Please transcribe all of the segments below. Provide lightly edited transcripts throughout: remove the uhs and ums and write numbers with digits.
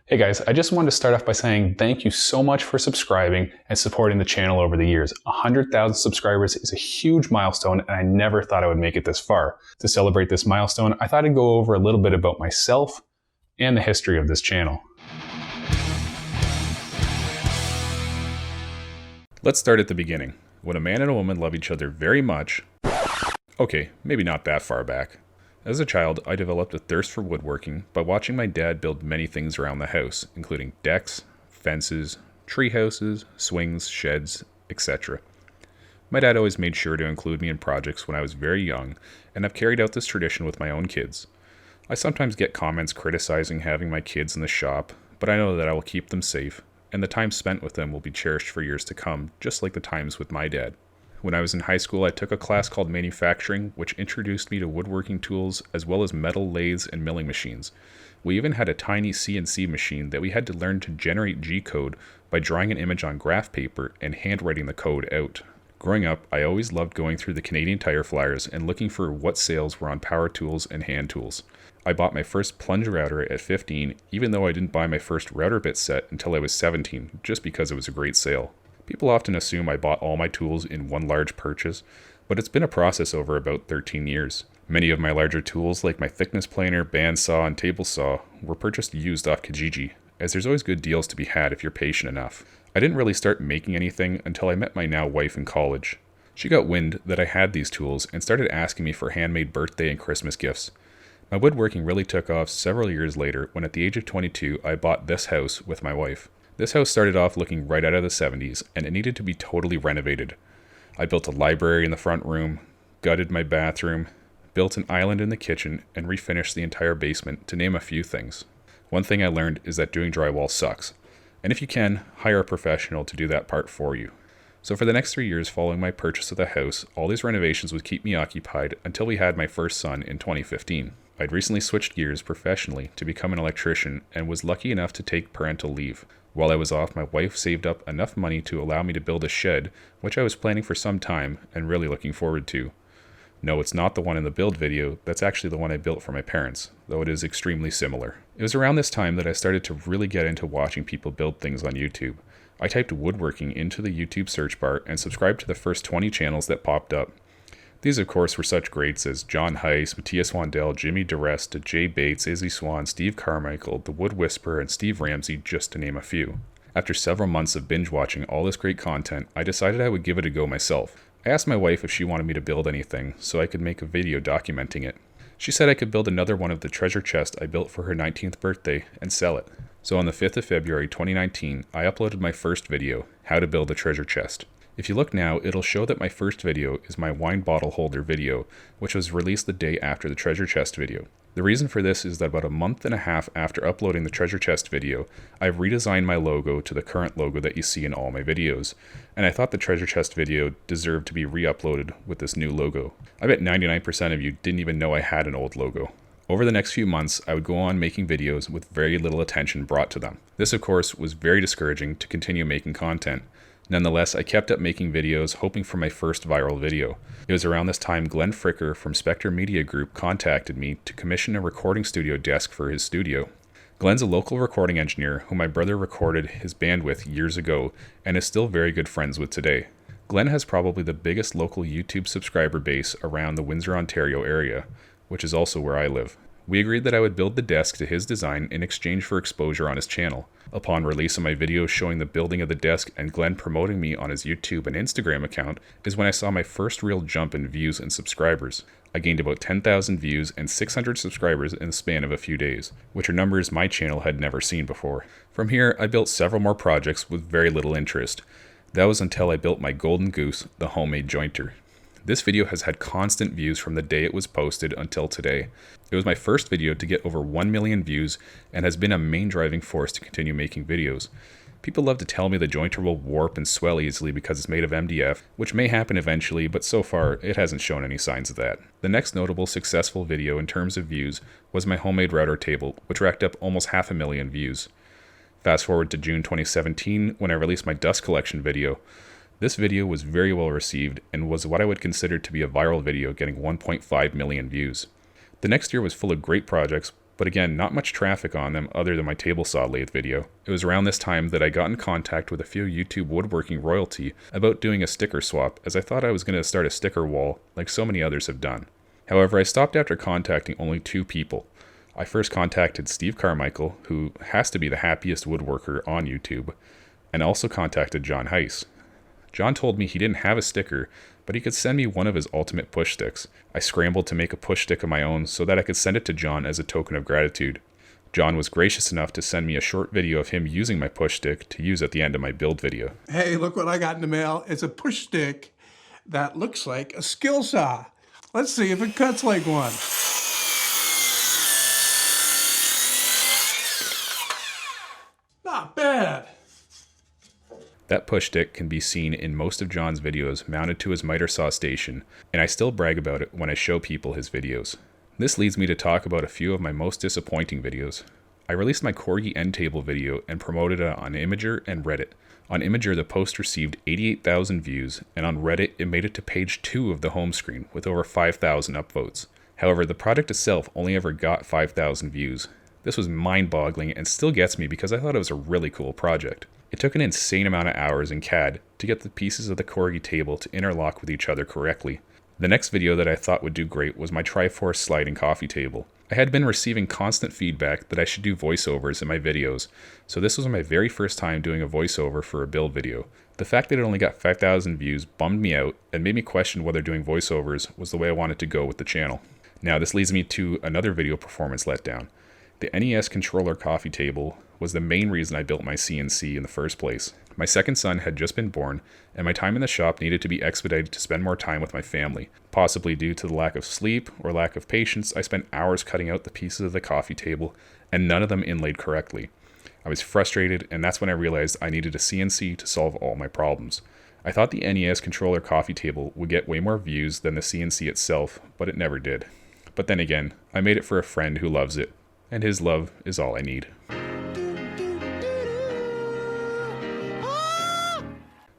Hey guys, I just wanted to start off by saying thank you so much for subscribing and supporting the channel over the years. 100,000 subscribers is a huge milestone and I never thought I would make it this far. To celebrate this milestone, I thought I'd go over a little bit about myself and the history of this channel. Let's start at the beginning. When a man and a woman love each other very much... Okay, maybe not that far back. As a child, I developed a thirst for woodworking by watching my dad build many things around the house, including decks, fences, tree houses, swings, sheds, etc. My dad always made sure to include me in projects when I was very young, and I've carried out this tradition with my own kids. I sometimes get comments criticizing having my kids in the shop, but I know that I will keep them safe, and the time spent with them will be cherished for years to come, just like the times with my dad. When I was in high school, I took a class called Manufacturing, which introduced me to woodworking tools as well as metal lathes and milling machines. We even had a tiny CNC machine that we had to learn to generate G-code by drawing an image on graph paper and handwriting the code out. Growing up, I always loved going through the Canadian Tire flyers and looking for what sales were on power tools and hand tools. I bought my first plunge router at 15, even though I didn't buy my first router bit set until I was 17, just because it was a great sale. People often assume I bought all my tools in one large purchase, but it's been a process over about 13 years. Many of my larger tools, like my thickness planer, bandsaw, and table saw, were purchased used off Kijiji, as there's always good deals to be had if you're patient enough. I didn't really start making anything until I met my now wife in college. She got wind that I had these tools and started asking me for handmade birthday and Christmas gifts. My woodworking really took off several years later when at the age of 22 I bought this house with my wife. This house started off looking right out of the 70s, and it needed to be totally renovated. I built a library in the front room, gutted my bathroom, built an island in the kitchen, and refinished the entire basement, to name a few things. One thing I learned is that doing drywall sucks, and if you can, hire a professional to do that part for you. So for the next 3 years following my purchase of the house, all these renovations would keep me occupied until we had my first son in 2015. I'd recently switched gears professionally to become an electrician and was lucky enough to take parental leave. While I was off, my wife saved up enough money to allow me to build a shed, which I was planning for some time and really looking forward to. No, it's not the one in the build video, that's actually the one I built for my parents, though it is extremely similar. It was around this time that I started to really get into watching people build things on YouTube. I typed woodworking into the YouTube search bar and subscribed to the first 20 channels that popped up. These, of course, were such greats as John Heiss, Matthias Wandel, Jimmy DeResta, Jay Bates, Izzy Swan, Steve Carmichael, The Wood Whisperer, and Steve Ramsey, just to name a few. After several months of binge watching all this great content, I decided I would give it a go myself. I asked my wife if she wanted me to build anything, so I could make a video documenting it. She said I could build another one of the treasure chest I built for her 19th birthday and sell it. So on the 5th of February 2019, I uploaded my first video, How to Build a Treasure Chest. If you look now, it'll show that my first video is my wine bottle holder video, which was released the day after the treasure chest video. The reason for this is that about a month and a half after uploading the treasure chest video, I've redesigned my logo to the current logo that you see in all my videos, and I thought the treasure chest video deserved to be re-uploaded with this new logo. I bet 99% of you didn't even know I had an old logo. Over the next few months, I would go on making videos with very little attention brought to them. This, of course, was very discouraging to continue making content. Nonetheless, I kept up making videos, hoping for my first viral video. It was around this time Glenn Fricker from Spectre Media Group contacted me to commission a recording studio desk for his studio. Glenn's a local recording engineer who my brother recorded his band with years ago and is still very good friends with today. Glenn has probably the biggest local YouTube subscriber base around the Windsor, Ontario area, which is also where I live. We agreed that I would build the desk to his design in exchange for exposure on his channel. Upon release of my video showing the building of the desk and Glenn promoting me on his YouTube and Instagram account is when I saw my first real jump in views and subscribers. I gained about 10,000 views and 600 subscribers in the span of a few days, which are numbers my channel had never seen before. From here, I built several more projects with very little interest. That was until I built my golden goose, the homemade jointer. This video has had constant views from the day it was posted until today. It was my first video to get over 1 million views and has been a main driving force to continue making videos. People love to tell me the jointer will warp and swell easily because it's made of MDF, which may happen eventually, but so far it hasn't shown any signs of that. The next notable successful video in terms of views was my homemade router table, which racked up almost 500,000 views. Fast forward to June 2017 when I released my dust collection video. This video was very well received and was what I would consider to be a viral video, getting 1.5 million views. The next year was full of great projects, But again, not much traffic on them other than my table saw lathe video. It was around this time that I got in contact with a few YouTube woodworking royalty about doing a sticker swap, as I thought I was going to start a sticker wall like so many others have done. However, I stopped after contacting only 2 people. I first contacted Steve Carmichael, who has to be the happiest woodworker on YouTube, and also contacted John Heiss. John told me he didn't have a sticker, but he could send me one of his ultimate push sticks. I scrambled to make a push stick of my own so that I could send it to John as a token of gratitude. John was gracious enough to send me a short video of him using my push stick to use at the end of my build video. Hey, look what I got in the mail. It's a push stick that looks like a skill saw. Let's see if it cuts like one. Not bad. That push stick can be seen in most of John's videos mounted to his miter saw station, and I still brag about it when I show people his videos. This leads me to talk about a few of my most disappointing videos. I released my Corgi end table video and promoted it on Imager and Reddit. On Imager, the post received 88,000 views, and on Reddit, it made it to page 2 of the home screen with over 5,000 upvotes. However, the product itself only ever got 5,000 views. This was mind-boggling and still gets me because I thought it was a really cool project. It took an insane amount of hours in CAD to get the pieces of the Corgi table to interlock with each other correctly. The next video that I thought would do great was my Triforce sliding coffee table. I had been receiving constant feedback that I should do voiceovers in my videos, so this was my very first time doing a voiceover for a build video. The fact that it only got 5,000 views bummed me out and made me question whether doing voiceovers was the way I wanted to go with the channel. Now this leads me to another video performance letdown. The NES controller coffee table was the main reason I built my CNC in the first place. My second son had just been born, and my time in the shop needed to be expedited to spend more time with my family. Possibly due to the lack of sleep or lack of patience, I spent hours cutting out the pieces of the coffee table, and none of them inlaid correctly. I was frustrated, and that's when I realized I needed a CNC to solve all my problems. I thought the NES controller coffee table would get way more views than the CNC itself, but it never did. But then again, I made it for a friend who loves it, and his love is all I need.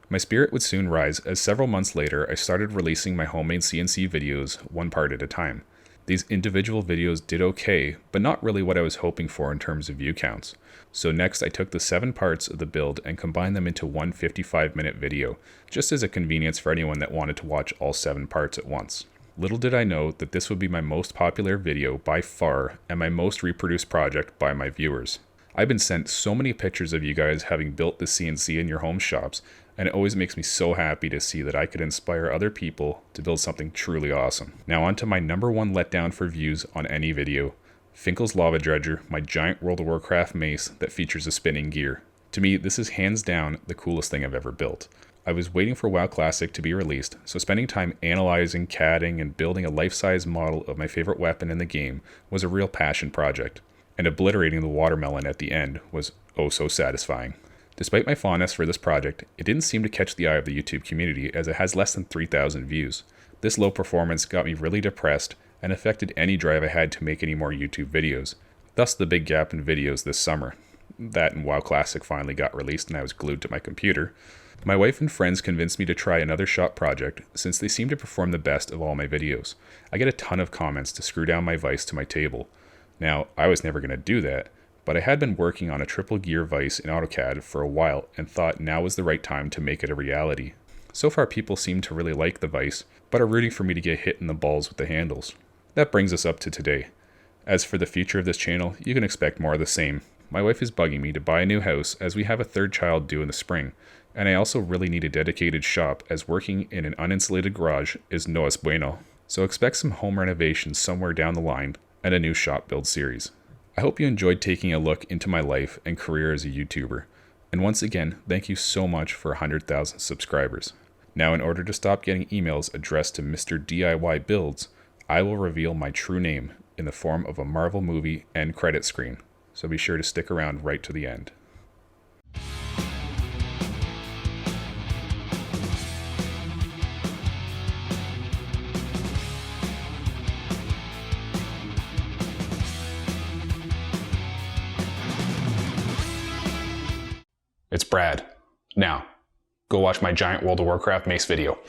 My spirit would soon rise as several months later I started releasing my homemade CNC videos one part at a time. These individual videos did okay, but not really what I was hoping for in terms of view counts. So next I took the 7 parts of the build and combined them into one 55-minute video, just as a convenience for anyone that wanted to watch all 7 parts at once. Little did I know that this would be my most popular video by far and my most reproduced project by my viewers. I've been sent so many pictures of you guys having built the CNC in your home shops, and it always makes me so happy to see that I could inspire other people to build something truly awesome. Now on to my number 1 letdown for views on any video. Finkel's Lava Dredger, my giant World of Warcraft mace that features a spinning gear. To me, this is hands down the coolest thing I've ever built. I was waiting for WoW Classic to be released, so spending time analyzing, CADing, and building a life-size model of my favorite weapon in the game was a real passion project. And obliterating the watermelon at the end was oh so satisfying. Despite my fondness for this project, it didn't seem to catch the eye of the YouTube community as it has less than 3,000 views. This low performance got me really depressed and affected any drive I had to make any more YouTube videos. Thus the big gap in videos this summer. That and WoW Classic finally got released and I was glued to my computer. My wife and friends convinced me to try another shop project since they seem to perform the best of all my videos. I get a ton of comments to screw down my vise to my table. Now, I was never going to do that, but I had been working on a triple gear vise in AutoCAD for a while and thought now was the right time to make it a reality. So far people seem to really like the vise, but are rooting for me to get hit in the balls with the handles. That brings us up to today. As for the future of this channel, you can expect more of the same. My wife is bugging me to buy a new house as we have a 3rd child due in the spring, and I also really need a dedicated shop as working in an uninsulated garage is no es bueno. So expect some home renovations somewhere down the line and a new shop build series. I hope you enjoyed taking a look into my life and career as a YouTuber. And once again, thank you so much for 100,000 subscribers. Now in order to stop getting emails addressed to Mr. DIY Builds, I will reveal my true name in the form of a Marvel movie end credit screen. So be sure to stick around right to the end. It's Brad. Now, go watch my giant World of Warcraft Mace video.